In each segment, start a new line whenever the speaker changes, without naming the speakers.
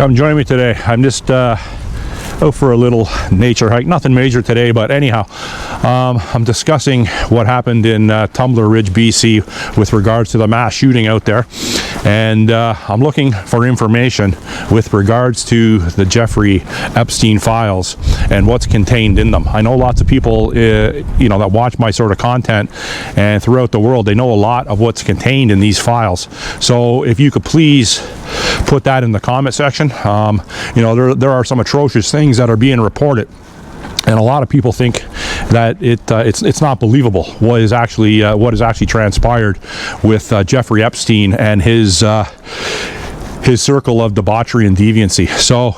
Come join me today. I'm just out for a little nature hike. Nothing major today, but anyhow, I'm discussing what happened in Tumbler Ridge BC with regards to the mass shooting out there, and I'm looking for information with regards to the Jeffrey Epstein files and what's contained in them. I know lots of people that watch my sort of content, and throughout the world they know a lot of what's contained in these files. So if you could please put that in the comment section. There are some atrocious things that are being reported, and a lot of people think that it's not believable what has actually transpired with Jeffrey Epstein and his circle of debauchery and deviancy. So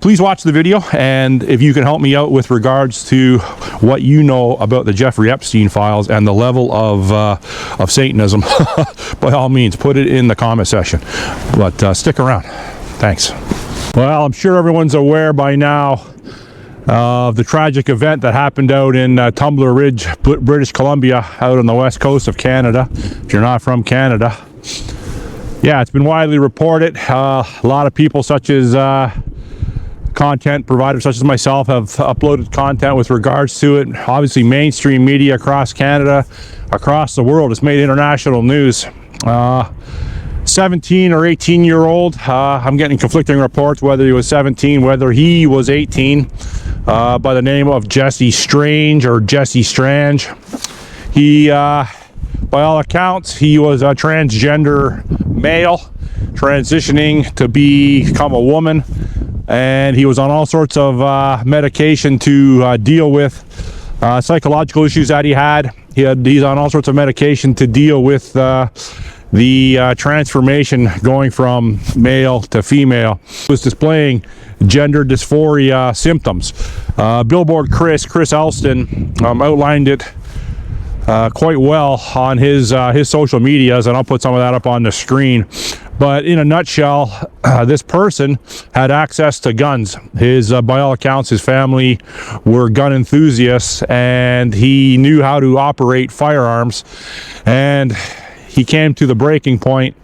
please watch the video, and if you can help me out with regards to what you know about the Jeffrey Epstein files and the level of Satanism, by all means, put it in the comment section. But stick around. Thanks. Well, I'm sure everyone's aware by now of the tragic event that happened out in Tumbler Ridge, British Columbia, out on the west coast of Canada, if you're not from Canada. Yeah, it's been widely reported. A lot of people, such as content providers such as myself, have uploaded content with regards to it. Obviously, mainstream media across Canada, across the world, has made international news. 17 or 18-year-old, I'm getting conflicting reports whether he was 17, whether he was 18, by the name of Jesse Strange. He, by all accounts, he was a transgender male transitioning to become a woman, and he was on all sorts of medication to deal with psychological issues that he had. He's on all sorts of medication to deal with the transformation going from male to female. He was displaying gender dysphoria symptoms. Billboard Chris Elston outlined it quite well on his social medias, and I'll put some of that up on the screen. But in a nutshell, this person had access to guns. By all accounts, his family were gun enthusiasts, and he knew how to operate firearms. And he came to the breaking point,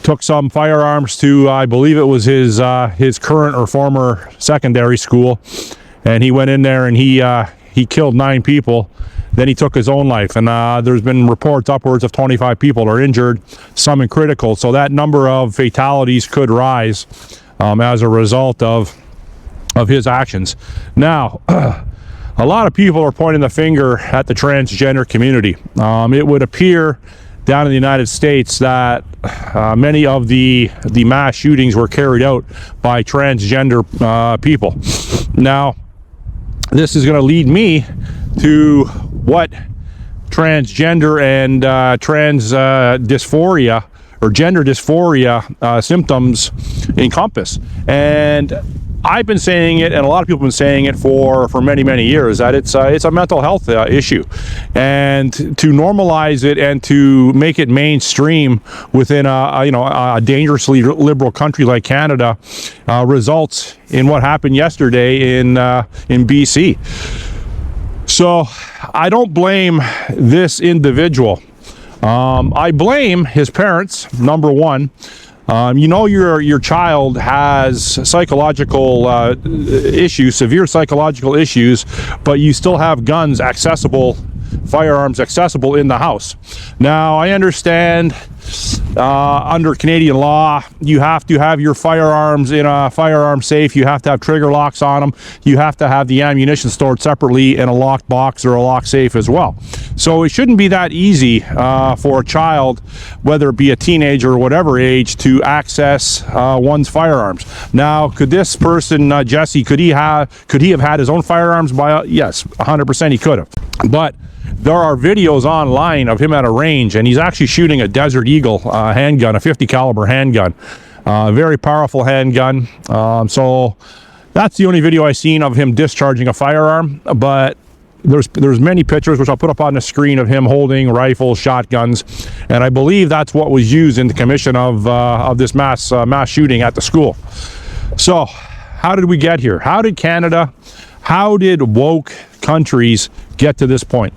took some firearms to, I believe it was his current or former secondary school, and he went in there and he killed 9 people. Then he took his own life, and there's been reports upwards of 25 people are injured, some in critical. So that number of fatalities could rise as a result of his actions. Now, a lot of people are pointing the finger at the transgender community. It would appear down in the United States that many of the mass shootings were carried out by transgender people. Now, this is going to lead me to what transgender and trans dysphoria or gender dysphoria symptoms encompass. And I've been saying it, and a lot of people have been saying it for many years, that it's a mental health issue, and to normalize it and to make it mainstream within a dangerously liberal country like Canada results in what happened yesterday in BC. So I don't blame this individual. I blame his parents, number one. Your child has psychological issues, severe psychological issues, but you still have guns accessible, firearms accessible in the house. Now, I understand under Canadian law, you have to have your firearms in a firearm safe. You have to have trigger locks on them. You have to have the ammunition stored separately in a locked box or a locked safe as well. So it shouldn't be that easy for a child, whether it be a teenager or whatever age, to access one's firearms. Now, could this person, Jesse, could he have had his own firearms? Yes, 100% he could have. But there are videos online of him at a range, and he's actually shooting a Desert Eagle handgun, a 50 caliber handgun, very powerful handgun. So that's the only video I've seen of him discharging a firearm. But there's many pictures, which I'll put up on the screen, of him holding rifles, shotguns, and I believe that's what was used in the commission of this mass shooting at the school. So how did we get here? How did Canada, how did woke countries get to this point?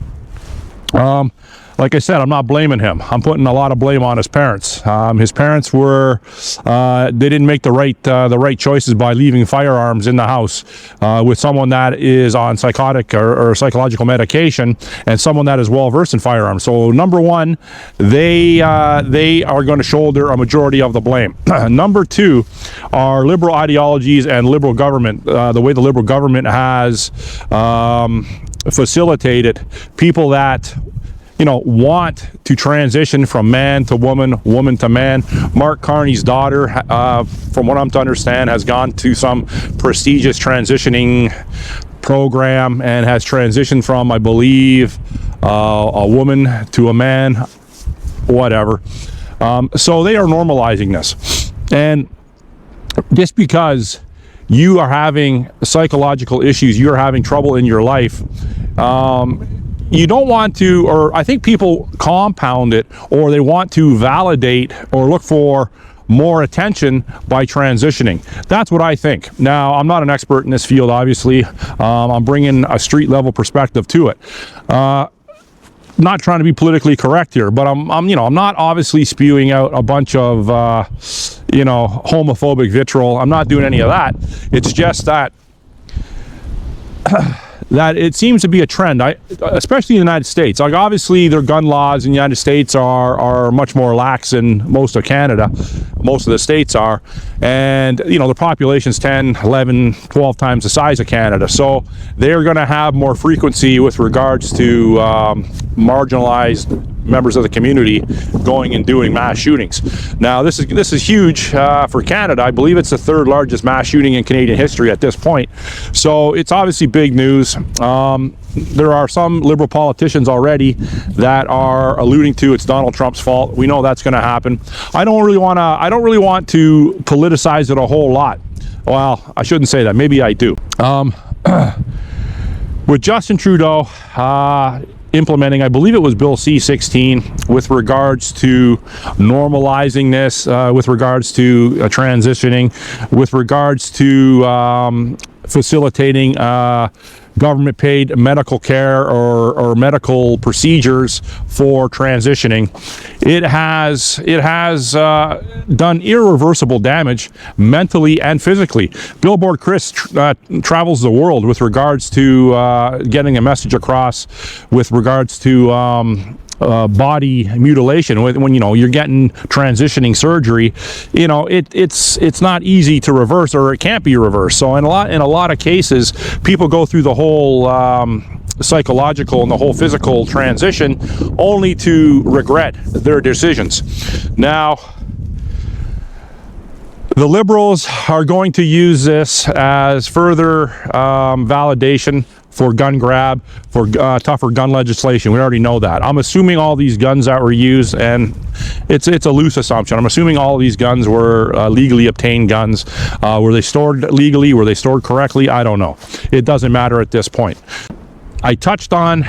like I said, I'm not blaming him. I'm putting a lot of blame on his parents. His parents were, they didn't make the right choices by leaving firearms in the house with someone that is on psychotic or psychological medication and someone that is well versed in firearms. So number one, they are going to shoulder a majority of the blame. Number two are liberal ideologies and liberal government. The way the liberal government has facilitated people that want to transition from man to woman, woman to man. Mark Carney's daughter, from what I'm to understand, has gone to some prestigious transitioning program and has transitioned from, I believe, a woman to a man, whatever. So they are normalizing this. And just because you are having psychological issues, you're having trouble in your life, you don't want to, or I think people compound it, or they want to validate or look for more attention by transitioning. That's what I think. Now, I'm not an expert in this field, obviously. I'm bringing a street level perspective to it. Not trying to be politically correct here, but I'm not obviously spewing out a bunch of homophobic vitriol. I'm not doing any of that. It's just that that it seems to be a trend, especially in the United States. Like, obviously, their gun laws in the United States are much more lax than most of Canada. Most of the states are. And, the population's 10, 11, 12 times the size of Canada. So they're going to have more frequency with regards to marginalized members of the community going and doing mass shootings. Now, this is huge for Canada. I believe it's the third largest mass shooting in Canadian history at this point. So it's obviously big news. There are some liberal politicians already that are alluding to it's Donald Trump's fault. We know that's going to happen. I don't really want to politicize it a whole lot. Well, I shouldn't say that. Maybe I do. With Justin Trudeau implementing, I believe it was Bill C-16, with regards to normalizing this, with regards to transitioning, with regards to facilitating government paid medical care or medical procedures for transitioning. It has done irreversible damage mentally and physically. Billboard Chris travels the world with regards to getting a message across with regards to body mutilation. When you're getting transitioning surgery, it's not easy to reverse, or it can't be reversed. So in a lot of cases, people go through the whole psychological and the whole physical transition only to regret their decisions. Now, the Liberals are going to use this as further validation for gun grab, for tougher gun legislation. We already know that. I'm assuming all these guns that were used, and it's a loose assumption, I'm assuming all of these guns were legally obtained guns. Were they stored legally? Were they stored correctly? I don't know. It doesn't matter at this point. I touched on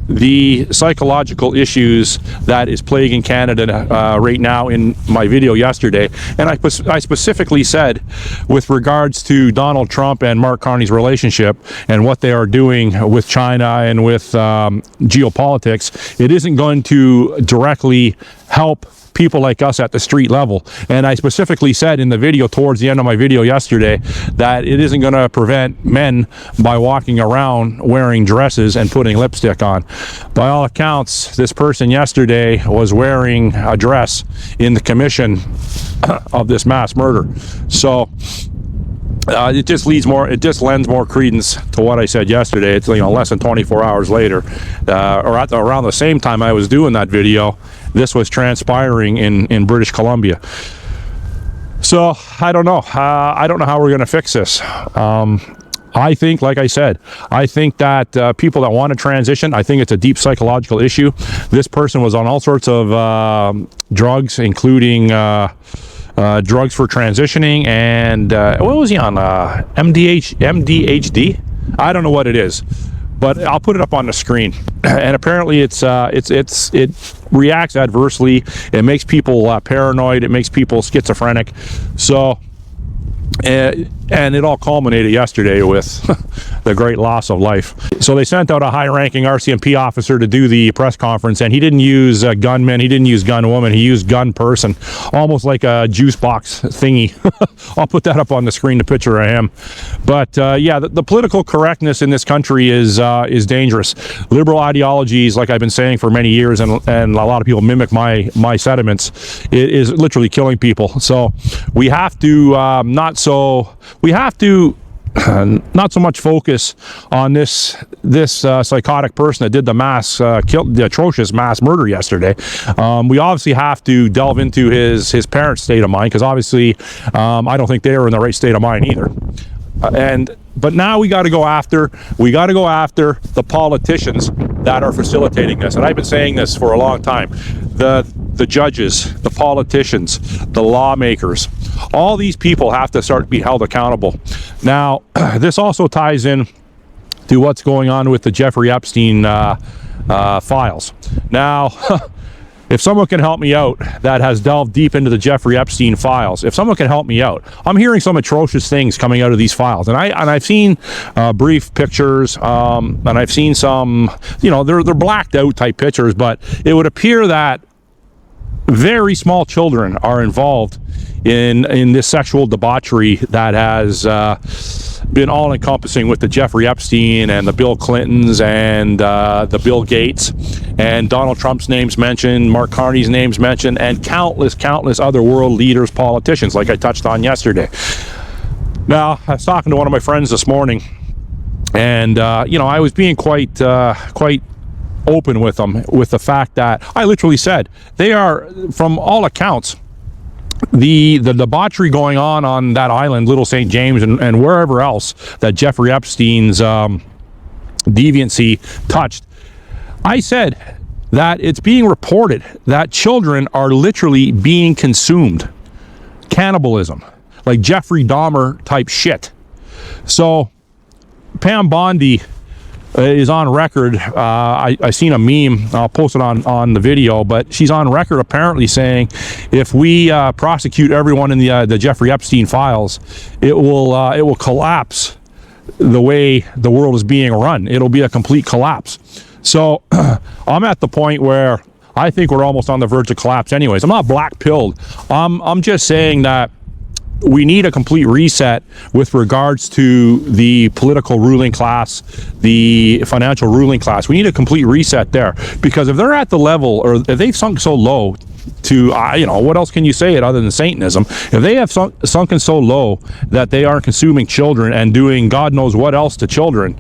the psychological issues that is plaguing Canada right now in my video yesterday, and I specifically said, with regards to Donald Trump and Mark Carney's relationship and what they are doing with China and with geopolitics, it isn't going to directly help people like us at the street level. And I specifically said in the video, towards the end of my video yesterday, that it isn't going to prevent men by walking around wearing dresses and putting lipstick on. By all accounts, this person yesterday was wearing a dress in the commission of this mass murder. So it just lends more credence to what I said yesterday. It's less than 24 hours later, or around the same time I was doing that video, this was transpiring in British Columbia. So I don't know. I don't know how we're going to fix this. I think, like I said, I think that people that want to transition, I think it's a deep psychological issue. This person was on all sorts of drugs, including drugs for transitioning, and what was he on? MDHD? I don't know what it is, but I'll put it up on the screen. And apparently it reacts adversely. It makes people paranoid. It makes people schizophrenic. So And it all culminated yesterday with the great loss of life. So they sent out a high-ranking RCMP officer to do the press conference, and he didn't use gunman, he didn't use gunwoman, he used gun person, almost like a juice box thingy. I'll put that up on the screen, the picture of him. But yeah, the political correctness in this country is dangerous. Liberal ideologies, like I've been saying for many years, and a lot of people mimic my sentiments, it is literally killing people. So we have to not so much focus on this psychotic person that did the atrocious mass murder yesterday. We obviously have to delve into his parents' state of mind, because obviously I don't think they were in the right state of mind either. But now we got to go after the politicians that are facilitating this. And I've been saying this for a long time. The judges, the politicians, the lawmakers, all these people have to start to be held accountable. Now, this also ties in to what's going on with the Jeffrey Epstein files. Now, if someone can help me out that has delved deep into the Jeffrey Epstein files, if someone can help me out, I'm hearing some atrocious things coming out of these files, and I've seen brief pictures, and I've seen some, they're blacked out type pictures, but it would appear that very small children are involved in this sexual debauchery that has been all-encompassing with the Jeffrey Epstein and the Bill Clintons and the Bill Gates, and Donald Trump's name's mentioned, Mark Carney's name's mentioned, and countless other world leaders, politicians, like I touched on yesterday. Now, I was talking to one of my friends this morning, and I was being quite open with them, with the fact that I literally said they are, from all accounts, the debauchery going on that island, Little St. James, and wherever else that Jeffrey Epstein's deviancy touched. I said that it's being reported that children are literally being consumed. Cannibalism, like Jeffrey Dahmer type shit. So Pam Bondi is on record. I seen a meme, I'll post it on the video, but she's on record apparently saying if we prosecute everyone in the Jeffrey Epstein files, it will collapse the way the world is being run. It'll be a complete collapse. So I'm at the point where I think we're almost on the verge of collapse anyways. I'm not black-pilled. I'm just saying that we need a complete reset with regards to the political ruling class, the financial ruling class. We need a complete reset there, because if they're at the level, or if they've sunk so low to, what else can you say it other than Satanism? If they have sunken so low that they are consuming children and doing God knows what else to children,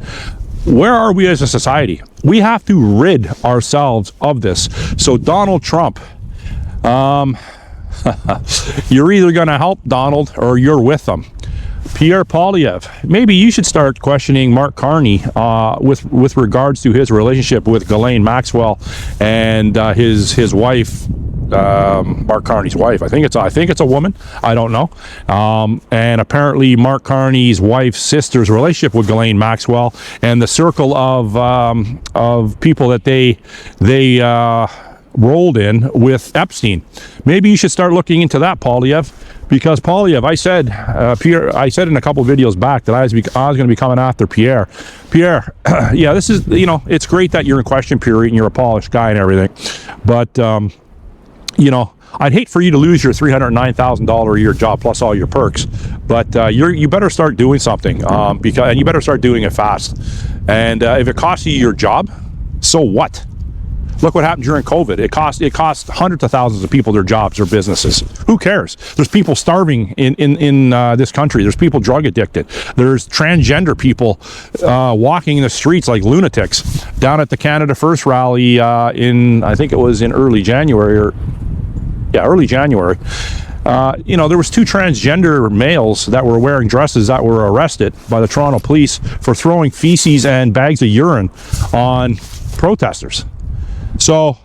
where are we as a society? We have to rid ourselves of this. So Donald Trump, you're either going to help Donald or you're with them. Pierre Poilievre, maybe you should start questioning Mark Carney with regards to his relationship with Ghislaine Maxwell and his wife, Mark Carney's wife. I think it's a woman. I don't know. And apparently Mark Carney's wife's sister's relationship with Ghislaine Maxwell, and the circle of people that they rolled in with Epstein. Maybe you should start looking into that, Poilievre, because Poilievre, Pierre, I said in a couple of videos back that I was going to be coming after Pierre. Pierre, yeah, this is, it's great that you're in question period and you're a polished guy and everything, but I'd hate for you to lose your $309,000 a year job plus all your perks, but you better start doing something, and you better start doing it fast. And if it costs you your job, so what? Look what happened during COVID. It cost hundreds of thousands of people their jobs or businesses. Who cares? There's people starving in this country. There's people drug addicted. There's transgender people walking in the streets like lunatics. Down at the Canada First rally I think it was in early January. There was 2 transgender males that were wearing dresses that were arrested by the Toronto police for throwing feces and bags of urine on protesters. So,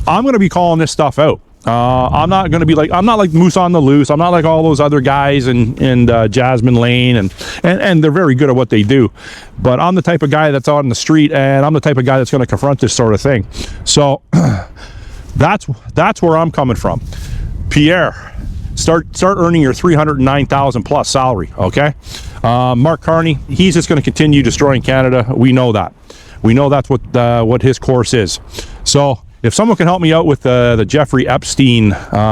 I'm going to be calling this stuff out. I'm not like Moose on the Loose. I'm not like all those other guys and Jasmine Lane, and they're very good at what they do. But I'm the type of guy that's out in the street, and I'm the type of guy that's going to confront this sort of thing. So, that's where I'm coming from. Pierre, start earning your $309,000 plus salary. Okay, Mark Carney, he's just going to continue destroying Canada. We know that. We know that's what his course is. So if someone can help me out with the Jeffrey Epstein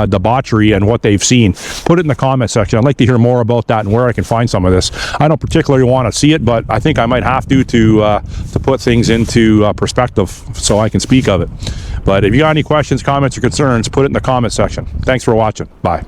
debauchery and what they've seen, put it in the comment section. I'd like to hear more about that and where I can find some of this. I don't particularly want to see it, but I think I might have to put things into perspective so I can speak of it. But if you got any questions, comments, or concerns, put it in the comment section. Thanks for watching. Bye.